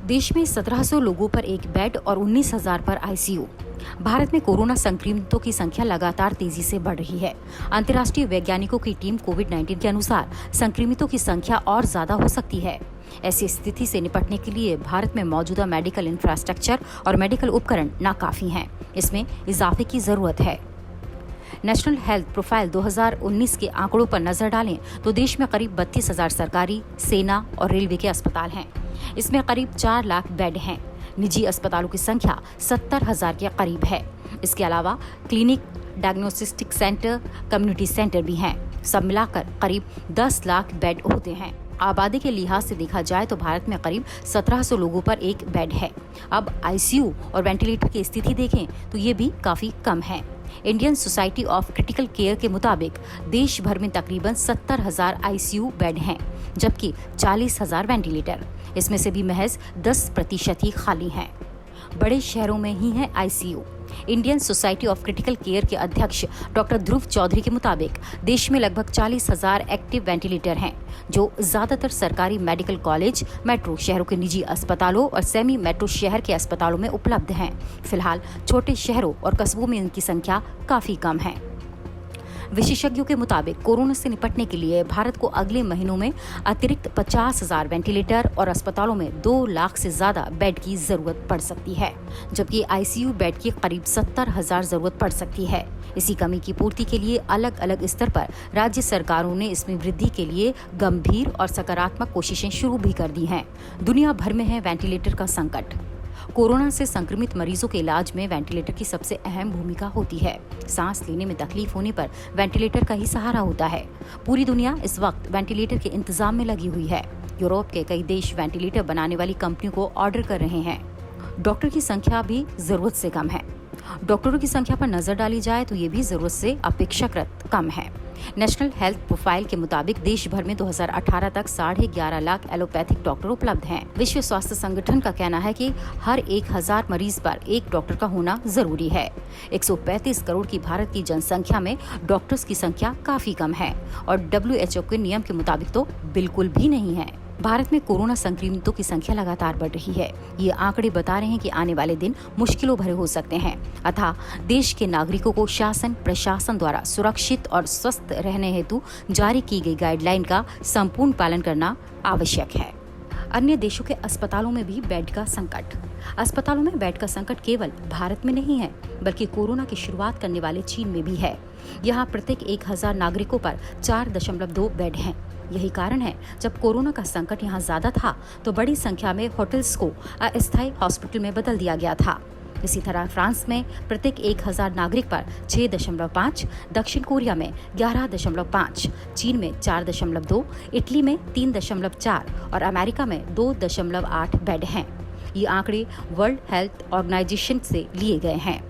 देश में 1700 लोगों पर एक बेड और 19,000 पर आईसीयू। भारत में कोरोना संक्रमितों की संख्या लगातार तेजी से बढ़ रही है। अंतर्राष्ट्रीय वैज्ञानिकों की टीम कोविड-19 के अनुसार संक्रमितों की संख्या और ज्यादा हो सकती है। ऐसी स्थिति से निपटने के लिए भारत में मौजूदा मेडिकल इंफ्रास्ट्रक्चर और मेडिकल उपकरण नाकाफी हैं। इसमें इजाफे की जरूरत है। नेशनल हेल्थ प्रोफाइल 2019 के आंकड़ों पर नजर डालें तो देश में करीब 32,000 सरकारी, सेना और रेलवे के अस्पताल हैं। इसमें करीब 4 लाख बेड हैं। निजी अस्पतालों की संख्या 70,000 के करीब है। इसके अलावा clinic, diagnostic centre, community centre भी हैं। सब मिलाकर करीब 10 लाख बेड होते हैं। आबादी के लिहाज से देखा जाए तो भारत में करीब 1700 लोगों पर एक बेड है। अब आईसीयू और वेंटिलेटर की स्थिति देखें तो ये भी काफी कम है। Indian society of critical care के मुताबिक देश भर में तकरीबन 70,000 आईसीयू बेड हैं, जबकि 40,000 वेंटिलेटर। इसमें से भी महज 10% ही खाली हैं। बड़े शहरों में ही है ICU. Indian society of critical care के अध्यक्ष डॉक्टर ध्रुव चौधरी के मुताबिक देश में लगभग 40,000 एक्टिव वेंटिलेटर हैं, जो ज्यादातर सरकारी मेडिकल कॉलेज, मेट्रो शहरों के निजी अस्पतालों और सेमी मेट्रो शहर के अस्पतालों में उपलब्ध हैं। फिलहाल छोटे शहरों और कस्बों में इनकी संख्या काफी कम है। विशेषज्ञों के मुताबिक कोरोना से निपटने के लिए भारत को अगले महीनों में अतिरिक्त 50,000 वेंटिलेटर और अस्पतालों में 2 लाख से ज्यादा बेड की जरूरत पड़ सकती है, जबकि आईसीयू बेड की करीब 70,000 जरूरत पड़ सकती है। इसी कमी की पूर्ति के लिए अलग अलग स्तर पर राज्य सरकारों ने इसमें वृद्धि के लिए गंभीर और सकारात्मक कोशिशें शुरू भी कर दी हैं। दुनिया भर में है वेंटिलेटर का संकट। कोरोना से संक्रमित मरीजों के इलाज में वेंटिलेटर की सबसे अहम भूमिका होती है। सांस लेने में तकलीफ होने पर वेंटिलेटर का ही सहारा होता है। पूरी दुनिया इस वक्त वेंटिलेटर के इंतजाम में लगी हुई है। यूरोप के कई देश वेंटिलेटर बनाने वाली कंपनियों को ऑर्डर कर रहे हैं। डॉक्टर की संख्या भी जरूरत से कम है। डॉक्टरों की संख्या पर नजर डाली जाए तो ये भी जरूरत से अपेक्षाकृत कम है। नेशनल हेल्थ प्रोफाइल के मुताबिक देश भर में 2018 तक 11.5 लाख एलोपैथिक डॉक्टर उपलब्ध हैं। विश्व स्वास्थ्य संगठन का कहना है कि हर 1,000 मरीज पर एक डॉक्टर का होना जरूरी है। 135 करोड़ की भारत की जनसंख्या में डॉक्टर्स की संख्या काफी कम है और WHO के नियम के मुताबिक तो बिल्कुल भी नहीं है। भारत में कोरोना संक्रमितों की संख्या लगातार बढ़ रही है। ये आंकड़े बता रहे हैं कि आने वाले दिन मुश्किलों भरे हो सकते हैं। अतः देश के नागरिकों को शासन प्रशासन द्वारा सुरक्षित और स्वस्थ रहने हेतु जारी की गई गाइडलाइन का संपूर्ण पालन करना आवश्यक है। अन्य देशों के अस्पतालों में भी बेड का संकट। अस्पतालों में बेड का संकट केवल भारत में नहीं है, बल्कि कोरोना की शुरुआत करने वाले चीन में भी है। यहाँ प्रत्येक 1,000 नागरिकों पर 4.2 बेड हैं। यही कारण है जब कोरोना का संकट यहाँ ज्यादा था तो बड़ी संख्या में होटल्स को अस्थायी हॉस्पिटल में बदल दिया गया था। इसी तरह फ्रांस में प्रत्येक 1,000 नागरिक पर 6.5, दक्षिण कोरिया में 11.5, चीन में 4.2, इटली में 3.4 और अमेरिका में 2.8 बेड हैं। ये आंकड़े वर्ल्ड हेल्थ ऑर्गेनाइजेशन से लिए गए हैं।